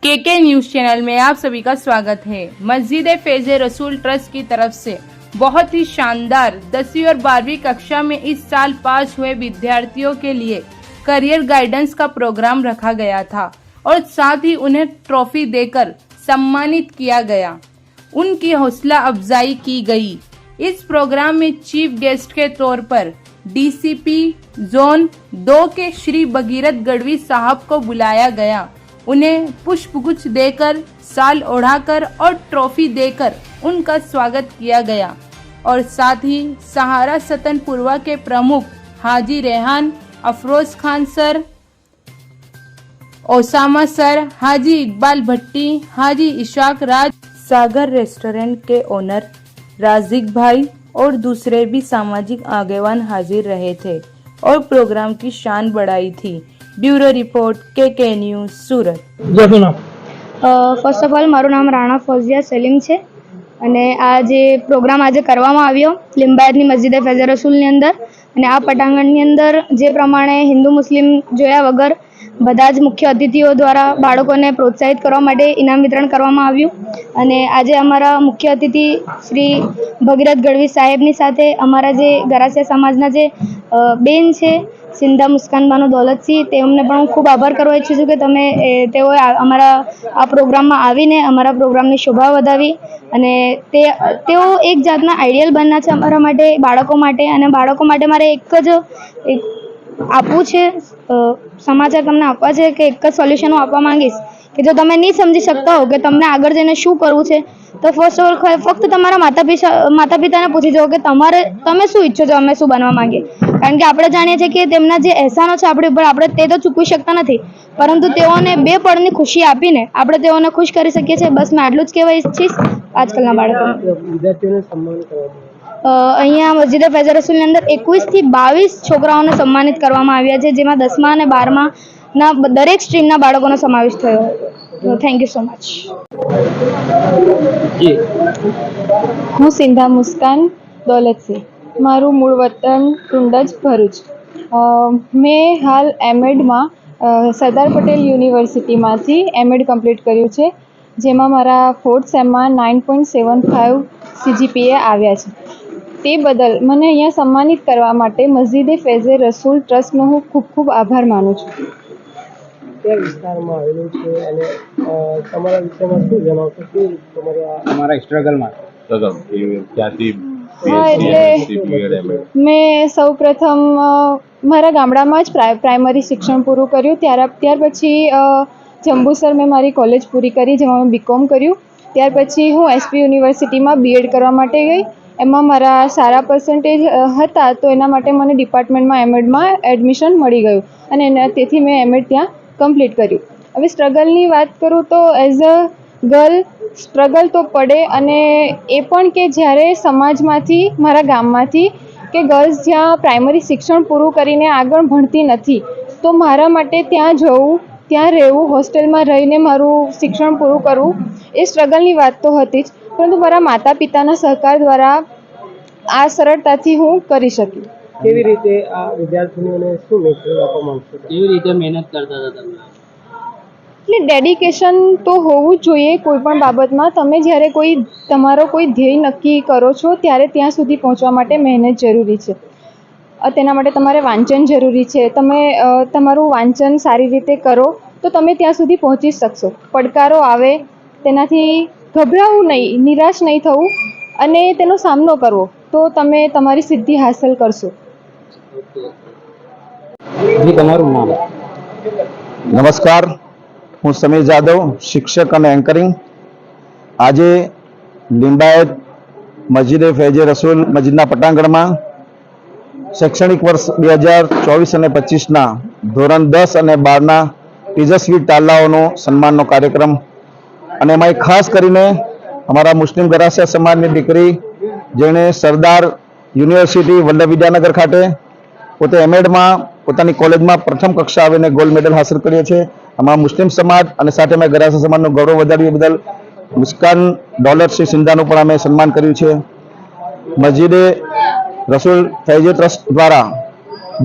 के news channel में आप सभी का स्वागत है। मस्जिद फैज़ रसूल ट्रस्ट की तरफ से बहुत ही शानदार 10वीं और 12वीं कक्षा में इस साल पास हुए विद्यार्थियों के लिए करियर गाइडेंस का प्रोग्राम रखा गया था और साथ ही उन्हें ट्रॉफी देकर सम्मानित किया गया, उनकी हौसला अफजाई की गई। इस प्रोग्राम में चीफ गेस्ट के तौर पर डीसीपी जोन 2 के श्री भगीरथ गढ़वी साहब को बुलाया गया। उन्हें पुष्पगुच्छ देकर, साल ओढ़ाकर और ट्रॉफी देकर उनका स्वागत किया गया और साथ ही सहारा सतनपुरवा के प्रमुख Haji Rehan, Afroz Khan sir, Osama sir, Haji Iqbal Bhatti, Haji Ishaq Raj, Sagar restaurant के ओनर राजिक भाई और दूसरे भी सामाजिक आगेवान हाजिर रहे थे और प्रोग्राम की शान बढ़ाई थी। ब्यूरो रिपोर्ट के news Surat. First of all મારું નામ રાણા ફોઝિયા સલીમ છે અને આ જે પ્રોગ્રામ આજે કરવામાં આવ્યો લિંબાયતની મસ્જિદે ફૈઝ રસૂલની અંદર અને આ પટાંગણની અંદર જે પ્રમાણે હિન્દુ મુસ્લિમ જોયા વગર બધા જ મુખ્ય અતિથિઓ દ્વારા બાળકોને પ્રોત્સાહિત કરવા માટે ઇનામ વિતરણ કરવામાં આવ્યું અને આજે અમારા મુખ્ય અતિથિ શ્રી ભગીરથ ગઢવી સાહેબની સાથે અમારા જે ગરાસિયા સમાજના જે બેન છે સિંધા મુસ્કાનબાનો દોલતસિંહ, તેમને પણ હું ખૂબ આભાર કરવા ઈચ્છું છું કે તમે તેઓએ અમારા આ પ્રોગ્રામમાં આવીને અમારા પ્રોગ્રામની શોભા વધાવી અને તેઓ એક જાતના આઈડિયલ બન્યા છે અમારા માટે, બાળકો માટે। અને બાળકો માટે મારે એક જ આપવું છે સમાચાર તમને આપવા છે કે એક જ સોલ્યુશન હું આપવા માંગીશ કે જો તમે નહીં સમજી શકતા હો કે તમને આગળ જઈને શું કરવું છે તો ફર્સ્ટ ઓફ ઓલ ફક્ત તમારા માતા પિતાને પૂછી જુઓ કે તમે શું ઈચ્છો છો, અમે શું બનવા માંગીએ। કારણ કે આપણે જાણીએ છીએ કે તેમના જે અહેસાનો છે આપણી ઉપર આપણે તે તો ચૂકવી શકતા નથી, પરંતુ તેઓને બે પળની ખુશી આપીને આપણે તેઓને ખુશ કરી શકીએ છીએ। બસ મેં આટલું જ કહેવા ઈચ્છીશ આજકાલના બાળકોને। અહીંયા મસ્જિદે ફૈઝ રસૂલની અંદર 21 થી 22 છોકરાઓને સન્માનિત કરવામાં આવ્યા છે, જેમાં 10મા અને 12માના દરેક સ્ટ્રીમના બાળકોનો સમાવેશ થયો હતો। Thank you so much. હું સિંધા મુસ્કાન દોલતસિંહ, મારું મૂળ વતન ટુંડજ ભરૂચ। મેં હાલ એમએડમાં સરદાર પટેલ યુનિવર્સિટીમાંથી એમએડ કમ્પ્લીટ કર્યું છે, જેમાં મારા 4th સેમમાં 9.75 CGPA આવ્યા છે। તે બદલ મને અહીંયા સન્માનિત કરવા માટે મસ્જિદે ફૈઝ રસૂલ ટ્રસ્ટનો હું ખૂબ ખૂબ આભાર માનું છું। કયા વિસ્તારમાં આવેલું છે અને તમારા વિષયમાં શું જણાવશો કે તમારા સ્ટ્રગલમાં ક્યાંથી? હા, એટલે મેં સૌ પ્રથમ મારા ગામડામાં જ પ્રાઇમરી શિક્ષણ પૂરું કર્યું, ત્યાર પછી જંબુસર મેં મારી કોલેજ પૂરી કરી, જેમાં મેં BCom કર્યું। ત્યાર પછી હું SP યુનિવર્સિટીમાં BEd કરવા માટે ગઈ, એમાં મારા સારા પર્સન્ટેજ હતા તો એના માટે મને ડિપાર્ટમેન્ટમાં એમએડમાં એડમિશન મળી ગયું અને તેથી મેં એમએડ ત્યાં કમ્પ્લીટ કર્યું। હવે સ્ટ્રગલની વાત કરું તો એઝ અ ગર્લ સ્ટ્રગલ તો પડે, અને એ પણ કે જ્યારે સમાજમાંથી, મારા ગામમાંથી કે ગર્લ્સ જ્યાં પ્રાઇમરી શિક્ષણ પૂરું કરીને આગળ ભણતી નથી તો મારા માટે ત્યાં જવું, ત્યાં રહેવું, હોસ્ટેલમાં રહીને મારું શિક્ષણ પૂરું કરવું એ સ્ટ્રગલની વાત તો હતી જ, પરંતુ મારા માતા પિતાના સહકાર દ્વારા આ સરળતાથી હું કરી શકી। કેવી રીતે આ વિદ્યાર્થીઓને શું મેસેજ આપવા માંગશો? કેવી રીતે મહેનત કરતા હતા તમે? એટલે ડેડિકેશન તો હોવું જ જોઈએ કોઈ પણ બાબતમાં। તમે જ્યારે તમારો કોઈ ધ્યેય નક્કી કરો છો ત્યારે ત્યાં સુધી પહોંચવા માટે મહેનત જરૂરી છે। તેના માટે તમારે વાંચન જરૂરી છે। તમે તમારું વાંચન સારી રીતે કરો તો તમે ત્યાં સુધી પહોંચી શકશો। પડકારો આવે તેનાથી ગભરાવું નહીં, નિરાશ નહીં થવું અને તેનો સામનો કરવો તો તમે તમારી સિદ્ધિ હાંસલ કરશો। તમારું નામ? નમસ્કાર, હું સમીર જાદવ, શિક્ષક અને એન્કરિંગ। આજે લિંબાયત મસ્જિદે ફૈઝ રસૂલ મસ્જિદના પટાંગણમાં શૈક્ષણિક વર્ષ 2024 અને 25ના ધોરણ 10 અને 12ના તેજસ્વી તાલાઓનો સન્માનનો કાર્યક્રમ, અને એમાં ખાસ કરીને અમારા મુસ્લિમ ગરાસિયા સમાજની દીકરી જેણે સરદાર યુનિવર્સિટી વલ્લભ વિદ્યાનગર ખાતે પોતે એમએડમાં પોતાની કોલેજમાં પ્રથમ કક્ષા આવીને ગોલ્ડ મેડલ હાંસલ કર્યો છે। અમારા મુસ્લિમ સમાજ અને સાથે અમે ગરાસિયા સમાજનું ગૌરવ વધાર્યું બદલ મુસ્કાન દોલતસિંહ સિંધાનું પણ અમે સન્માન કર્યું છે। મસ્જિદે રસૂલ ફૈઝ ટ્રસ્ટ દ્વારા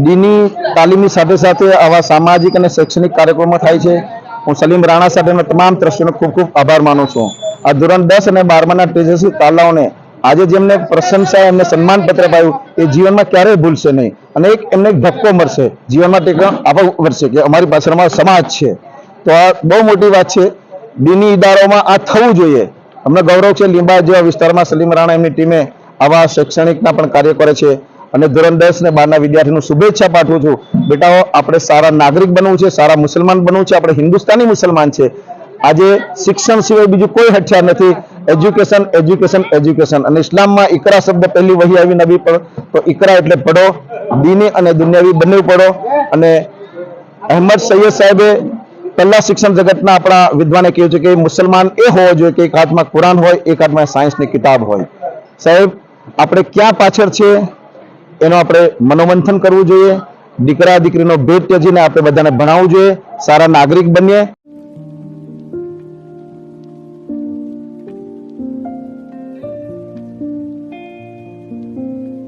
દીની તાલીમની સાથે સાથે આવા સામાજિક અને શૈક્ષણિક કાર્યક્રમો થાય છે। હું સલીમ રાણા સાથેના તમામ ટ્રસ્ટીનો ખૂબ ખૂબ આભાર માનું છું. આ ધોરણ 10 અને 12માના તેજસ્વી તાલાઓને આજે જેમને પ્રશંસા એમને સન્માનપત્ર અપાયું એ જીવનમાં ક્યારેય ભૂલશે નહીં અને એમને એક ધક્કો મળશે જીવનમાં ટેકો આપવો પડશે કે અમારી પાછળ અમારો સમાજ છે. તો આ બહુ મોટી વાત છે. દીની ઇદારોમાં આ થવું જોઈએ. અમને ગૌરવ છે લીંબાયત જેવા વિસ્તારમાં સલીમ રાણા એમની ટીમે આવા શૈક્ષણિકના પણ કાર્ય કરે છે અને ધોરણ 10 અને 12ના વિદ્યાર્થીનું શુભેચ્છા પાઠવું છું. બેટાઓ આપણે સારા નાગરિક બનવું છે, સારા મુસલમાન બનવું છે. આપણે હિન્દુસ્તાની મુસલમાન છે. આજે શિક્ષણ સિવાય બીજું કોઈ હથિયાર નથી. Education education education. અને ઇસ્લામમાં ઇકરા શબ્દ પહેલી વહી આવી નબી પર, તો ઇકરા એટલે પઢો, દીની અને દુનિયાવી બંને પઢો. અને અહેમદ સૈયદ સાહેબે પહેલા શિક્ષણ જગતના આપણા વિદ્વાને કહ્યું છે કે મુસલમાન એ હોવો જોઈએ કે એક હાથમાં કુરાન હોય, એક હાથમાં સાયન્સની કિતાબ હોય. સાહેબ, આપણે ક્યાં પાછળ છે એનો આપણે મનોમંથન કરવું જોઈએ. દીકરા દીકરીનો ભેદ ત્યજીને આપણે બધાને ભણાવવું જોઈએ. સારા નાગરિક બનીએ.